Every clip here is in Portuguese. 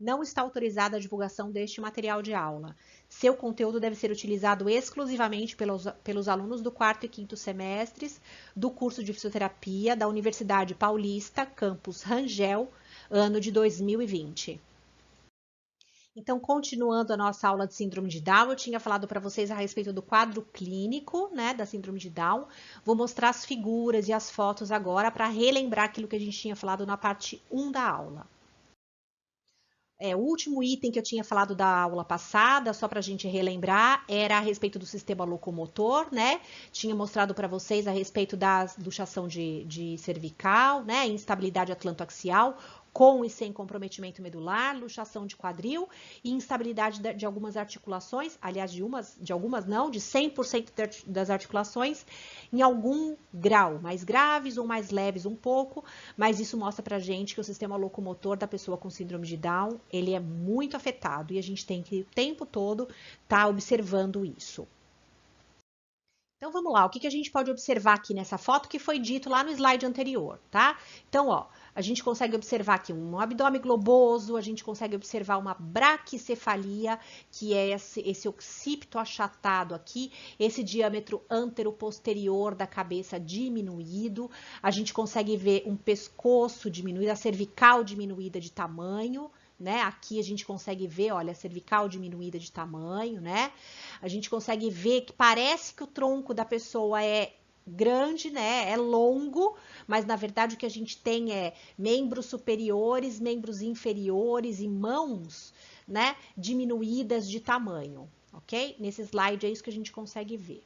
Não está autorizada a divulgação deste material de aula. Seu conteúdo deve ser utilizado exclusivamente pelos alunos do 4º e 5º semestres do curso de fisioterapia da Universidade Paulista, campus Rangel, ano de 2020. Então, continuando a nossa aula de síndrome de Down, eu tinha falado para vocês a respeito do quadro clínico, né, da síndrome de Down. Vou mostrar as figuras e as fotos agora para relembrar aquilo que a gente tinha falado na parte 1 da aula. O último item que eu tinha falado da aula passada, só para a gente relembrar, era a respeito do sistema locomotor, né? Tinha mostrado para vocês a respeito da luxação de cervical, né? Instabilidade atlantoaxial, com e sem comprometimento medular, luxação de quadril e instabilidade de algumas articulações, aliás, de algumas não, de 100% das articulações, em algum grau, mais graves ou mais leves um pouco, mas isso mostra pra gente que o sistema locomotor da pessoa com síndrome de Down, ele é muito afetado e a gente tem que o tempo todo estar observando isso. Então, vamos lá, o que a gente pode observar aqui nessa foto que foi dito lá no slide anterior, tá? Então, ó, a gente consegue observar aqui um abdômen globoso, a gente consegue observar uma braquicefalia, que é esse occipito achatado aqui, esse diâmetro antero-posterior da cabeça diminuído, a gente consegue ver um pescoço diminuído, a cervical diminuída de tamanho, né? Aqui a gente consegue ver, olha, a cervical diminuída de tamanho, né? A gente consegue ver que parece que o tronco da pessoa é grande, né? É longo, mas na verdade o que a gente tem é membros superiores, membros inferiores e mãos, né? Diminuídas de tamanho, ok? Nesse slide é isso que a gente consegue ver.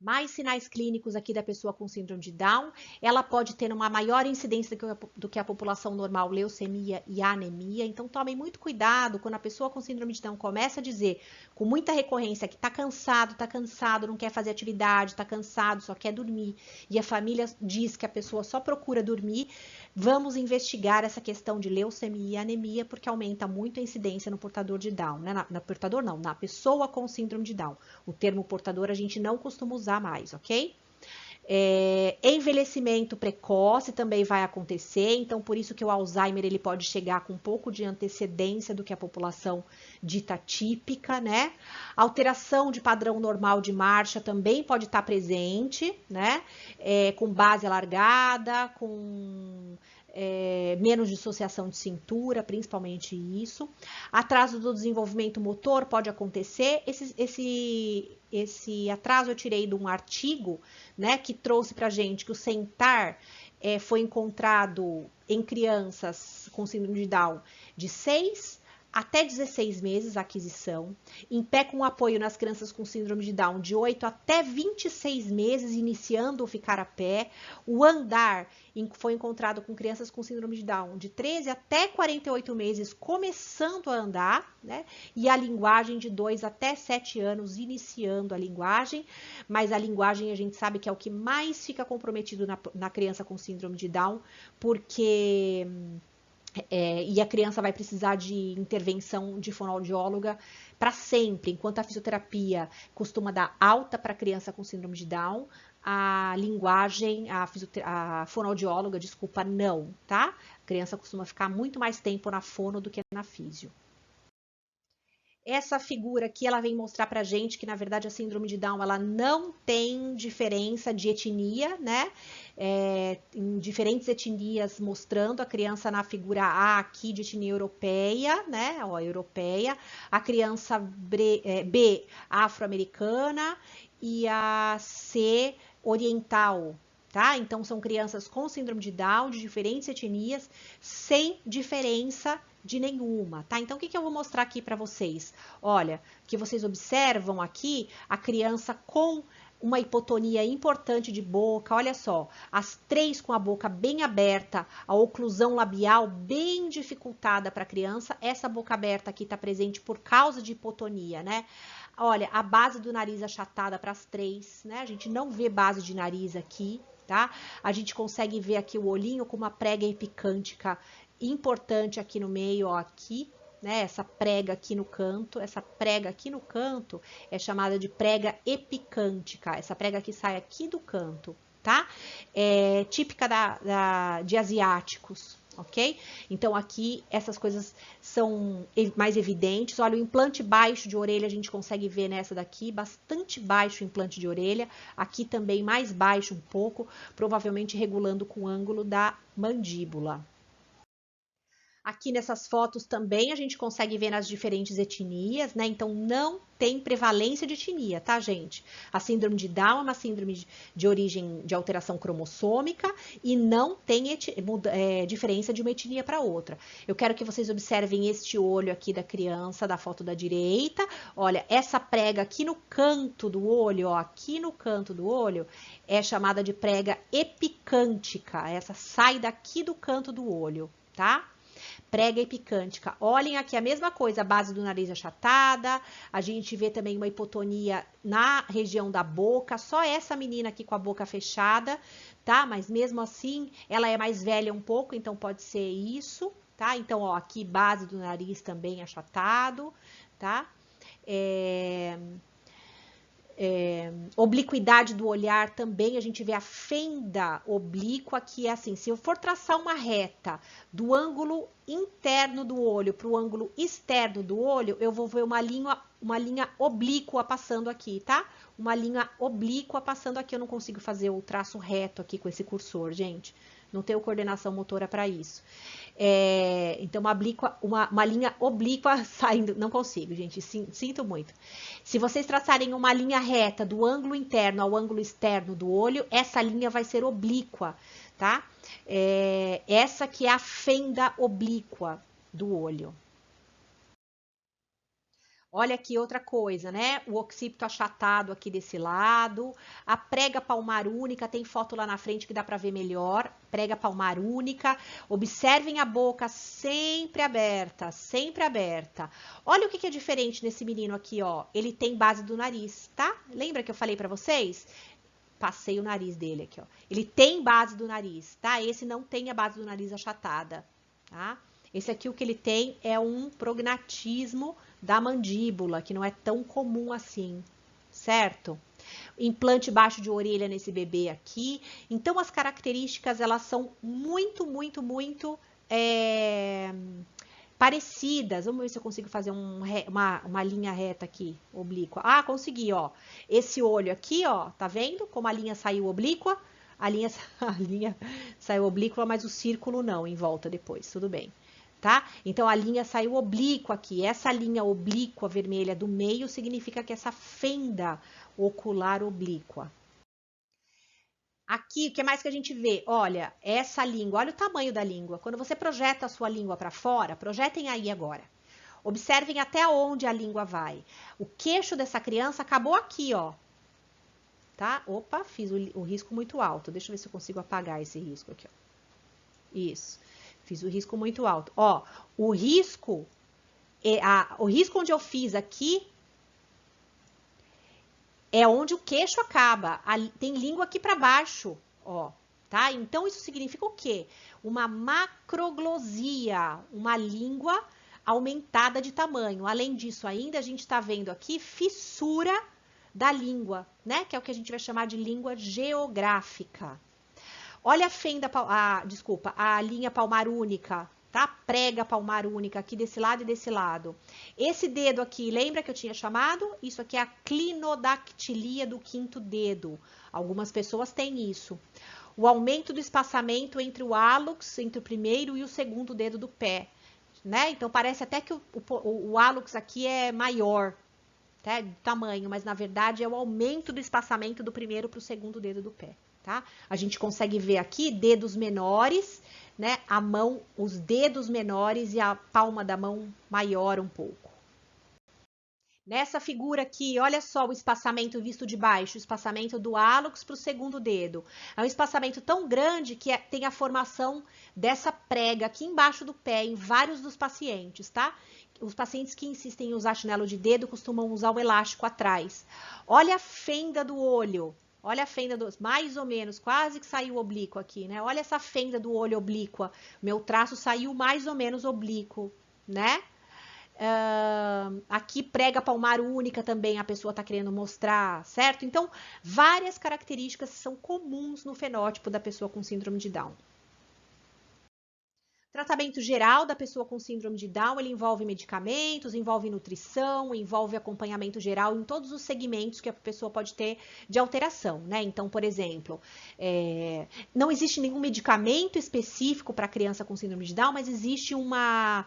Mais sinais clínicos aqui da pessoa com síndrome de Down, ela pode ter uma maior incidência do que a população normal, leucemia e anemia, então tomem muito cuidado quando a pessoa com síndrome de Down começa a dizer com muita recorrência que tá cansado, não quer fazer atividade, tá cansado, só quer dormir, e a família diz que a pessoa só procura dormir, vamos investigar essa questão de leucemia e anemia, porque aumenta muito a incidência no portador de Down, né? Na pessoa com síndrome de Down. O termo portador a gente não costuma usar mais, ok? Envelhecimento precoce também vai acontecer, então por isso que o Alzheimer ele pode chegar com um pouco de antecedência do que a população dita típica, né? Alteração de padrão normal de marcha também pode estar presente, né? Com base alargada, com menos dissociação de cintura, principalmente isso. Atraso do desenvolvimento motor pode acontecer. Esse atraso eu tirei de um artigo, né, que trouxe pra gente que o sentar foi encontrado em crianças com síndrome de Down de 6 até 16 meses a aquisição, em pé com apoio nas crianças com síndrome de Down de 8 até 26 meses, iniciando o ficar a pé, o andar foi encontrado com crianças com síndrome de Down de 13 até 48 meses, começando a andar, né? E a linguagem de 2 até 7 anos, iniciando a linguagem, mas a linguagem a gente sabe que é o que mais fica comprometido na criança com síndrome de Down, porque... e a criança vai precisar de intervenção de fonoaudióloga para sempre, enquanto a fisioterapia costuma dar alta para a criança com síndrome de Down, a linguagem, a fonoaudióloga, desculpa, não, tá? A criança costuma ficar muito mais tempo na fono do que na físio. Essa figura aqui, ela vem mostrar pra gente que, na verdade, a síndrome de Down, ela não tem diferença de etnia, né? Em diferentes etnias, mostrando a criança na figura A aqui de etnia europeia, né? Ó, europeia. A criança B, afro-americana e a C, oriental, tá? Então, são crianças com síndrome de Down, de diferentes etnias, sem diferença de nenhuma, tá? Então, o que eu vou mostrar aqui para vocês? Olha, que vocês observam aqui a criança com uma hipotonia importante de boca, olha só, as 3 com a boca bem aberta, a oclusão labial bem dificultada para a criança, essa boca aberta aqui está presente por causa de hipotonia, né? Olha, a base do nariz achatada para as 3, né? A gente não vê base de nariz aqui, tá? A gente consegue ver aqui o olhinho com uma prega epicântica importante aqui no meio, ó, aqui, né? Essa prega aqui no canto, é chamada de prega epicântica. Essa prega que sai aqui do canto, tá? É típica de asiáticos, ok? Então, aqui, essas coisas são mais evidentes. Olha, o implante baixo de orelha a gente consegue ver nessa daqui, bastante baixo o implante de orelha. Aqui também mais baixo um pouco, provavelmente regulando com o ângulo da mandíbula. Aqui nessas fotos também a gente consegue ver nas diferentes etnias, né? Então, não tem prevalência de etnia, tá, gente? A síndrome de Down é uma síndrome de origem de alteração cromossômica e não tem diferença de uma etnia para outra. Eu quero que vocês observem este olho aqui da criança, da foto da direita. Olha, essa prega aqui no canto do olho, ó, aqui no canto do olho, é chamada de prega epicântica. Essa sai daqui do canto do olho, tá? Prega epicântica. Olhem aqui a mesma coisa, a base do nariz achatada, a gente vê também uma hipotonia na região da boca, só essa menina aqui com a boca fechada, tá? Mas mesmo assim, ela é mais velha um pouco, então pode ser isso, tá? Então, ó, aqui base do nariz também achatado, tá? Obliquidade do olhar também, a gente vê a fenda oblíqua, que é assim, se eu for traçar uma reta do ângulo interno do olho para o ângulo externo do olho, eu vou ver uma linha oblíqua passando aqui, tá? Uma linha oblíqua passando aqui, eu não consigo fazer o traço reto aqui com esse cursor, gente. Não tenho coordenação motora para isso. Então, uma linha oblíqua saindo, não consigo, gente, sinto muito. Se vocês traçarem uma linha reta do ângulo interno ao ângulo externo do olho, essa linha vai ser oblíqua, tá? Essa que é a fenda oblíqua do olho. Olha aqui outra coisa, né? O occipito achatado aqui desse lado. A prega palmar única, tem foto lá na frente que dá para ver melhor. Prega palmar única. Observem a boca sempre aberta, sempre aberta. Olha o que é diferente nesse menino aqui, ó. Ele tem base do nariz, tá? Lembra que eu falei para vocês? Passei o nariz dele aqui, ó. Ele tem base do nariz, tá? Esse não tem a base do nariz achatada, tá? Esse aqui, o que ele tem é um prognatismo da mandíbula, que não é tão comum assim, certo? Implante baixo de orelha nesse bebê aqui. Então, as características, elas são muito parecidas. Vamos ver se eu consigo fazer uma linha reta aqui, oblíqua. Ah, consegui, ó. Esse olho aqui, ó, tá vendo como a linha saiu oblíqua? A linha saiu oblíqua, mas o círculo não, em volta depois, tudo bem. Tá? Então, a linha saiu oblíqua aqui. Essa linha oblíqua vermelha do meio significa que essa fenda ocular oblíqua. Aqui, o que mais que a gente vê? Olha, essa língua, olha o tamanho da língua. Quando você projeta a sua língua para fora, projetem aí agora. Observem até onde a língua vai. O queixo dessa criança acabou aqui, ó. Tá? Opa, fiz o risco muito alto. Deixa eu ver se eu consigo apagar esse risco aqui, ó. Isso. Fiz o risco muito alto. Ó, o risco onde eu fiz aqui é onde o queixo acaba. Tem língua aqui para baixo, ó, tá? Então, isso significa o quê? Uma macroglosia, uma língua aumentada de tamanho. Além disso, ainda a gente está vendo aqui fissura da língua, né? Que é o que a gente vai chamar de língua geográfica. Olha a fenda, a linha palmar única, tá? Prega palmar única aqui desse lado e desse lado. Esse dedo aqui, lembra que eu tinha chamado? Isso aqui é a clinodactilia do quinto dedo. Algumas pessoas têm isso. O aumento do espaçamento entre o hálux, entre o primeiro e o segundo dedo do pé, né? Então, parece até que o hálux aqui é maior, tá? De tamanho, mas na verdade é o aumento do espaçamento do primeiro para o segundo dedo do pé. Tá? A gente consegue ver aqui dedos menores, né? A mão, os dedos menores e a palma da mão maior um pouco. Nessa figura aqui, olha só o espaçamento visto de baixo, o espaçamento do hálux para o segundo dedo. É um espaçamento tão grande que tem a formação dessa prega aqui embaixo do pé em vários dos pacientes, tá? Os pacientes que insistem em usar chinelo de dedo costumam usar o elástico atrás. Olha a fenda do olho. Olha a fenda mais ou menos, quase que saiu oblíqua aqui, né? Olha essa fenda do olho oblíqua. Meu traço saiu mais ou menos oblíquo, né? Aqui prega palmar única também a pessoa tá querendo mostrar, certo? Então, várias características são comuns no fenótipo da pessoa com síndrome de Down. Tratamento geral da pessoa com síndrome de Down, ele envolve medicamentos, envolve nutrição, envolve acompanhamento geral em todos os segmentos que a pessoa pode ter de alteração, né? Então, por exemplo, não existe nenhum medicamento específico para criança com síndrome de Down, mas existe uma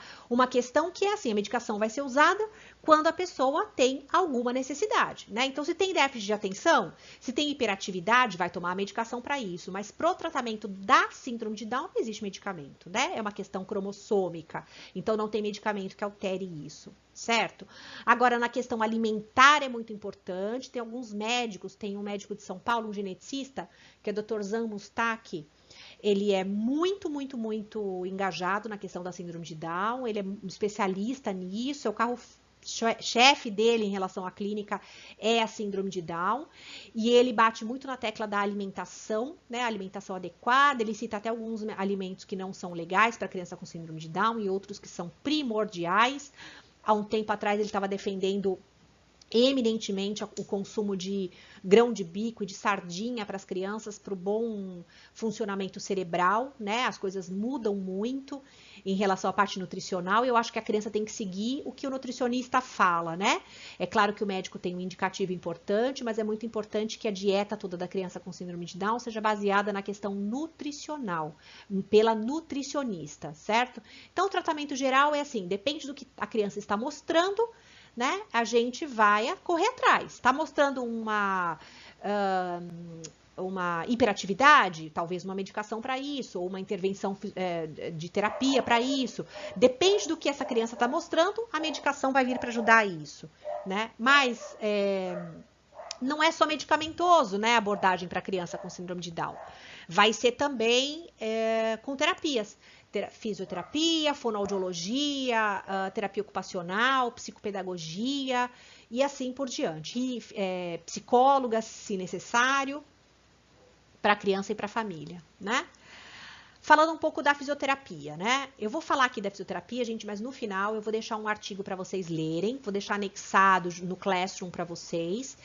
questão que é assim, a medicação vai ser usada quando a pessoa tem alguma necessidade, né? Então, se tem déficit de atenção, se tem hiperatividade, vai tomar a medicação para isso, mas pro tratamento da síndrome de Down não existe medicamento, né? É uma questão cromossômica, então não tem medicamento que altere isso, certo? Agora, na questão alimentar é muito importante, tem alguns médicos, tem um médico de São Paulo, um geneticista, que é o Dr. Zan Mustaki, ele é muito engajado na questão da síndrome de Down, ele é um especialista nisso, é o carro-chefe dele em relação à clínica é a síndrome de Down, e ele bate muito na tecla da alimentação, né, alimentação adequada, ele cita até alguns alimentos que não são legais para criança com síndrome de Down e outros que são primordiais. Há um tempo atrás ele estava defendendo eminentemente o consumo de grão de bico e de sardinha para as crianças, para o bom funcionamento cerebral, né? As coisas mudam muito em relação à parte nutricional, e eu acho que a criança tem que seguir o que o nutricionista fala, né? É claro que o médico tem um indicativo importante, mas é muito importante que a dieta toda da criança com síndrome de Down seja baseada na questão nutricional, pela nutricionista, certo? Então, o tratamento geral é assim, depende do que a criança está mostrando, né? A gente vai correr atrás. Está mostrando uma hiperatividade, talvez uma medicação para isso, ou uma intervenção de terapia para isso. Depende do que essa criança está mostrando, a medicação vai vir para ajudar isso, né? Mas não é só medicamentoso, né? A abordagem para criança com síndrome de Down. Vai ser também com terapias. Fisioterapia, fonoaudiologia, terapia ocupacional, psicopedagogia e assim por diante. E psicólogas, se necessário, para a criança e para a família, né? Falando um pouco da fisioterapia, né? Eu vou falar aqui da fisioterapia, gente, mas no final eu vou deixar um artigo para vocês lerem, vou deixar anexado no Classroom para vocês.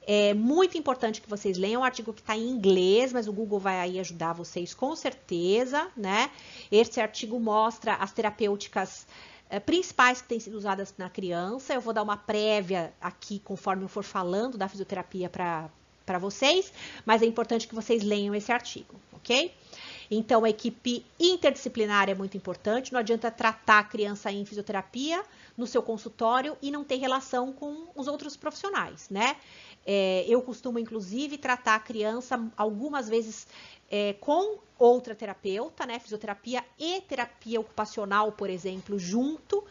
É muito importante que vocês leiam, é um artigo que está em inglês, mas o Google vai aí ajudar vocês com certeza, né? Esse artigo mostra as terapêuticas principais que têm sido usadas na criança. Eu vou dar uma prévia aqui, conforme eu for falando da fisioterapia para vocês, mas é importante que vocês leiam esse artigo, ok? Então, a equipe interdisciplinar é muito importante, não adianta tratar a criança em fisioterapia no seu consultório e não ter relação com os outros profissionais, né? Eu costumo, inclusive, tratar a criança algumas vezes com outra terapeuta, né? Fisioterapia e terapia ocupacional, por exemplo, junto,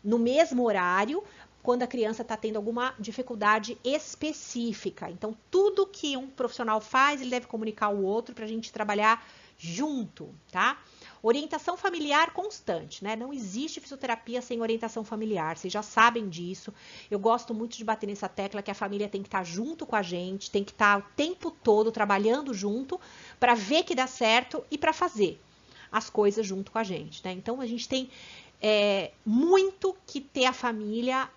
no mesmo horário, quando a criança está tendo alguma dificuldade específica. Então, tudo que um profissional faz, ele deve comunicar ao outro para a gente trabalhar junto, tá? Orientação familiar constante, né? Não existe fisioterapia sem orientação familiar, vocês já sabem disso. Eu gosto muito de bater nessa tecla que a família tem que estar junto com a gente, tem que estar o tempo todo trabalhando junto para ver que dá certo e para fazer as coisas junto com a gente, né? Então, a gente tem muito que ter a família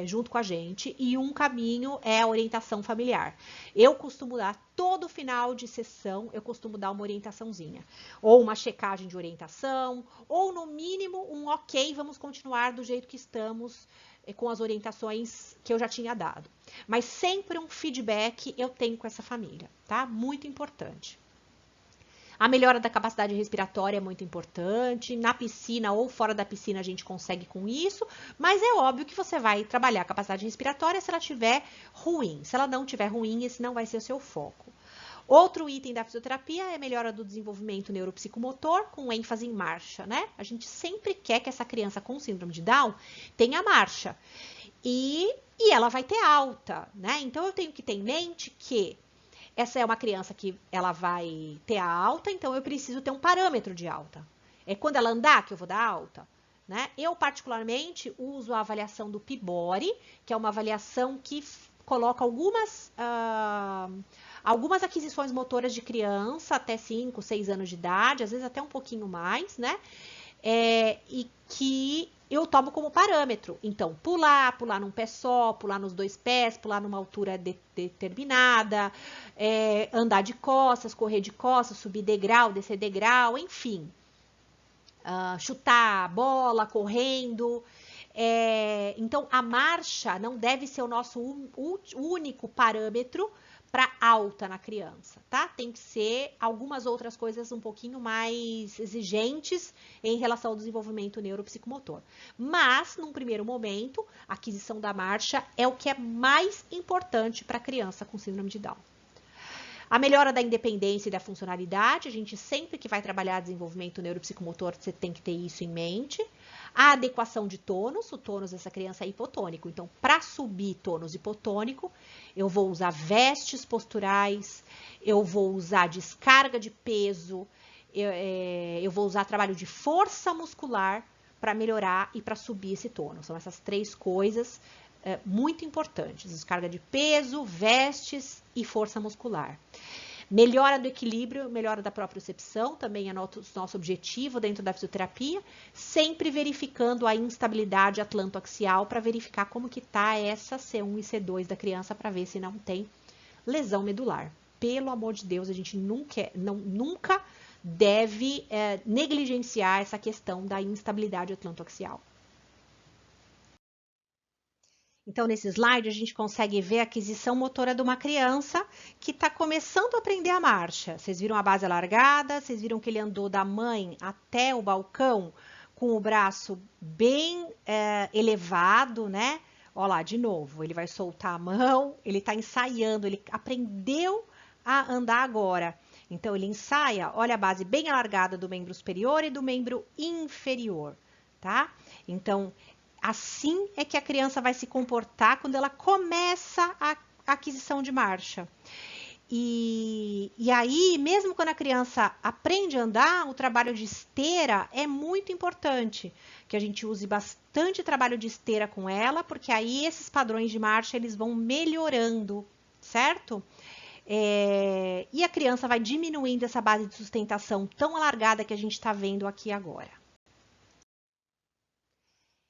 junto com a gente, e um caminho é a orientação familiar. Eu costumo dar, todo final de sessão, eu costumo dar uma orientaçãozinha, ou uma checagem de orientação, ou no mínimo um ok, vamos continuar do jeito que estamos, com as orientações que eu já tinha dado. Mas sempre um feedback eu tenho com essa família, tá? Muito importante. A melhora da capacidade respiratória é muito importante. Na piscina ou fora da piscina a gente consegue com isso, mas é óbvio que você vai trabalhar a capacidade respiratória se ela estiver ruim. Se ela não estiver ruim, esse não vai ser o seu foco. Outro item da fisioterapia é a melhora do desenvolvimento neuropsicomotor com ênfase em marcha, né? A gente sempre quer que essa criança com síndrome de Down tenha marcha. E ela vai ter alta, né? Então eu tenho que ter em mente que essa é uma criança que ela vai ter a alta, então eu preciso ter um parâmetro de alta. É quando ela andar que eu vou dar alta, né? Eu, particularmente, uso a avaliação do Peabody, que é uma avaliação que coloca algumas aquisições motoras de criança até 5, 6 anos de idade, às vezes até um pouquinho mais, né? E que eu tomo como parâmetro. Então, pular num pé só, pular nos 2 pés, pular numa altura determinada, andar de costas, correr de costas, subir degrau, descer degrau, enfim. chutar a bola, correndo. Então, a marcha não deve ser o nosso único parâmetro para alta na criança, tá? Tem que ser algumas outras coisas um pouquinho mais exigentes em relação ao desenvolvimento neuropsicomotor. Mas, num primeiro momento, a aquisição da marcha é o que é mais importante para a criança com síndrome de Down. A melhora da independência e da funcionalidade, a gente sempre que vai trabalhar desenvolvimento neuropsicomotor, você tem que ter isso em mente. A adequação de tônus, o tônus dessa criança é hipotônico. Então, para subir tônus hipotônico, eu vou usar vestes posturais, eu vou usar descarga de peso, eu vou usar trabalho de força muscular para melhorar e para subir esse tônus. São essas três coisas muito importantes: descarga de peso, vestes e força muscular. Melhora do equilíbrio, melhora da propriocepção, também é nosso objetivo dentro da fisioterapia, sempre verificando a instabilidade atlantoaxial para verificar como que está essa C1 e C2 da criança para ver se não tem lesão medular. Pelo amor de Deus, a gente nunca deve negligenciar essa questão da instabilidade atlantoaxial. Então, nesse slide, a gente consegue ver a aquisição motora de uma criança que está começando a aprender a marcha. Vocês viram a base alargada, vocês viram que ele andou da mãe até o balcão com o braço bem elevado, né? Olha lá, de novo, ele vai soltar a mão, ele está ensaiando, ele aprendeu a andar agora. Então, ele ensaia, olha a base bem alargada do membro superior e do membro inferior, tá? Então, assim é que a criança vai se comportar quando ela começa a aquisição de marcha. E aí, mesmo quando a criança aprende a andar, o trabalho de esteira é muito importante, que a gente use bastante trabalho de esteira com ela, porque aí esses padrões de marcha eles vão melhorando, certo? E a criança vai diminuindo essa base de sustentação tão alargada que a gente está vendo aqui agora.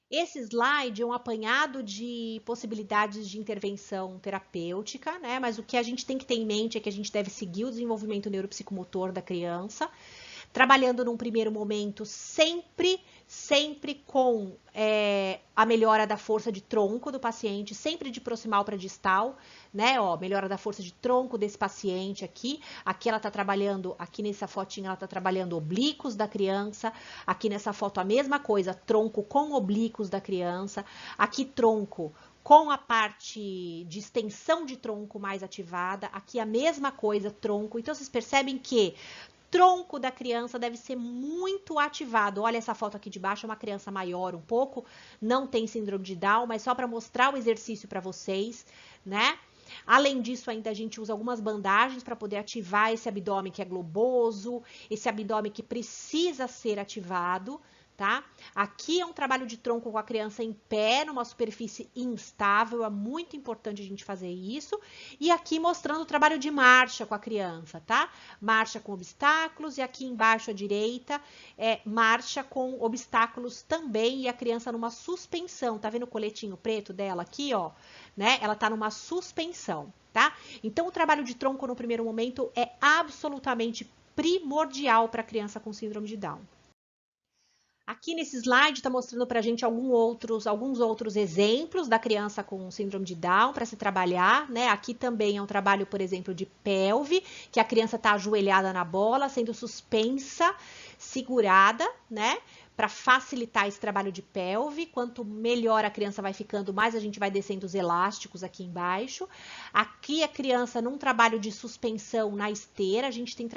Esse slide é um apanhado de possibilidades de intervenção terapêutica, né? Mas o que a gente tem que ter em mente é que a gente deve seguir o desenvolvimento neuropsicomotor da criança, trabalhando num primeiro momento sempre com a melhora da força de tronco do paciente, sempre de proximal para distal, né? Ó, melhora da força de tronco desse paciente aqui. Aqui ela tá trabalhando, aqui nessa fotinha ela tá trabalhando oblíquos da criança. Aqui nessa foto a mesma coisa, tronco com oblíquos da criança. Aqui tronco com a parte de extensão de tronco mais ativada. Aqui a mesma coisa, tronco. Então vocês percebem que tronco da criança deve ser muito ativado. Olha essa foto aqui de baixo, é uma criança maior um pouco, não tem síndrome de Down, mas só para mostrar o exercício para vocês, né? Além disso, ainda a gente usa algumas bandagens para poder ativar esse abdômen que é globoso, esse abdômen que precisa ser ativado, tá? Aqui é um trabalho de tronco com a criança em pé, numa superfície instável, é muito importante a gente fazer isso. E aqui mostrando o trabalho de marcha com a criança, tá? Marcha com obstáculos e aqui embaixo à direita marcha com obstáculos também e a criança numa suspensão. Tá vendo o coletinho preto dela aqui, ó? Né? Ela tá numa suspensão, tá? Então o trabalho de tronco no primeiro momento é absolutamente primordial para a criança com síndrome de Down. Aqui nesse slide está mostrando para a gente alguns outros exemplos da criança com síndrome de Down para se trabalhar, né? Aqui também é um trabalho, por exemplo, de pelve, que a criança está ajoelhada na bola, sendo suspensa, segurada, né? Para facilitar esse trabalho de pelve. Quanto melhor a criança vai ficando, mais a gente vai descendo os elásticos aqui embaixo. Aqui a criança num trabalho de suspensão na esteira, a gente tem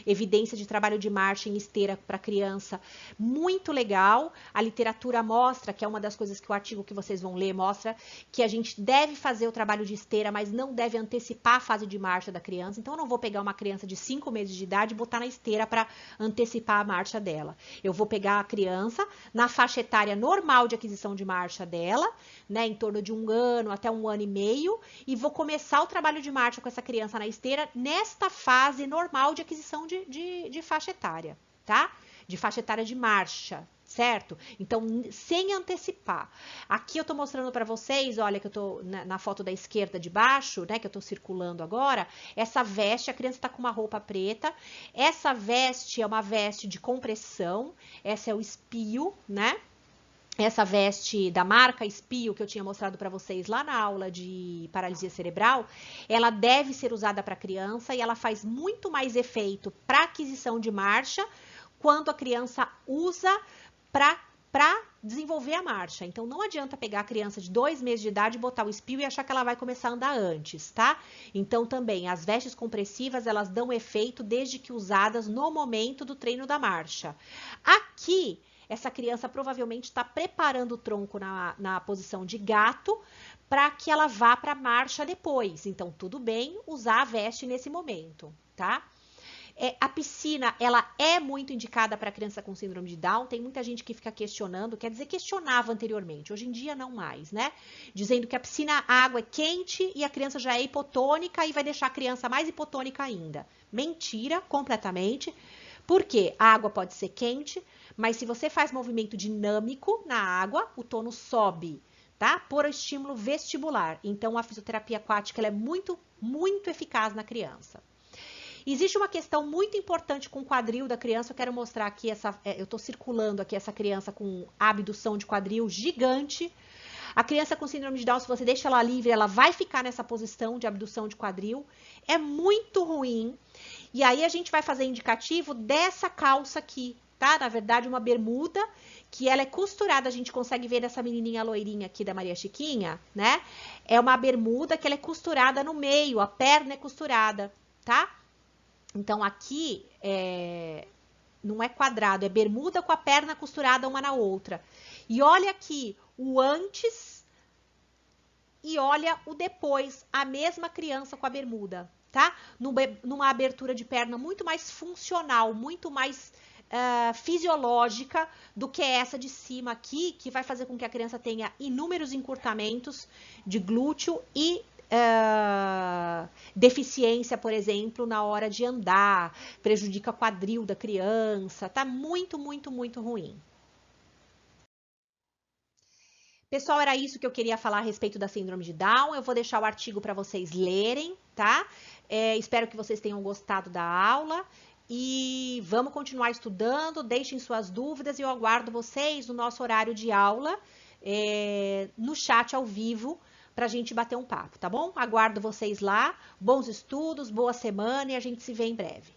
evidência de trabalho de marcha em esteira para criança, muito legal. A literatura mostra, que é uma das coisas que o artigo que vocês vão ler mostra, que a gente deve fazer o trabalho de esteira, mas não deve antecipar a fase de marcha da criança. Então eu não vou pegar uma criança de 5 meses de idade e botar na esteira para antecipar a marcha dela. Eu vou pegar a criança na faixa etária normal de aquisição de marcha dela, né, em torno de 1 ano até 1 ano e meio, e vou começar o trabalho de marcha com essa criança na esteira nesta fase normal de aquisição de faixa etária, tá? De faixa etária de marcha, certo? Então, sem antecipar. Aqui eu tô mostrando para vocês, olha que eu tô na foto da esquerda de baixo, né, que eu tô circulando agora, essa veste, a criança tá com uma roupa preta, essa veste é uma veste de compressão, essa é o espio, né? Essa veste da marca Espio, que eu tinha mostrado para vocês lá na aula de paralisia cerebral, ela deve ser usada para criança e ela faz muito mais efeito para aquisição de marcha quando a criança usa para desenvolver a marcha. Então, não adianta pegar a criança de 2 meses de idade, botar o espio e achar que ela vai começar a andar antes, tá? Então, também, as vestes compressivas, elas dão efeito desde que usadas no momento do treino da marcha. Aqui, essa criança provavelmente está preparando o tronco na posição de gato para que ela vá para a marcha depois. Então, tudo bem usar a veste nesse momento, tá? A piscina, ela é muito indicada para criança com síndrome de Down. Tem muita gente que fica questionando, quer dizer, questionava anteriormente, hoje em dia não mais, né? Dizendo que a piscina, a água é quente e a criança já é hipotônica e vai deixar a criança mais hipotônica ainda. Mentira, completamente. Porque a água pode ser quente, mas se você faz movimento dinâmico na água, o tônus sobe, tá? Por estímulo vestibular. Então, a fisioterapia aquática ela é muito, muito eficaz na criança. Existe uma questão muito importante com o quadril da criança. Eu quero mostrar aqui, eu estou circulando aqui essa criança com abdução de quadril gigante. A criança com síndrome de Down, se você deixa ela livre, ela vai ficar nessa posição de abdução de quadril. É muito ruim. E aí a gente vai fazer indicativo dessa calça aqui, tá? Na verdade, uma bermuda que ela é costurada. A gente consegue ver essa menininha loirinha aqui da Maria Chiquinha, né? É uma bermuda que ela é costurada no meio, a perna é costurada, tá? Então, aqui não é quadrado, é bermuda com a perna costurada uma na outra. E olha aqui o antes e olha o depois, a mesma criança com a bermuda, tá? Numa abertura de perna muito mais funcional, muito mais fisiológica do que essa de cima aqui, que vai fazer com que a criança tenha inúmeros encurtamentos de glúteo e deficiência, por exemplo, na hora de andar, prejudica o quadril da criança, tá muito, muito, muito ruim. Pessoal, era isso que eu queria falar a respeito da síndrome de Down. Eu vou deixar o artigo para vocês lerem, tá? Espero que vocês tenham gostado da aula e vamos continuar estudando. Deixem suas dúvidas e eu aguardo vocês no nosso horário de aula, no chat ao vivo, para a gente bater um papo, tá bom? Aguardo vocês lá. Bons estudos, boa semana e a gente se vê em breve.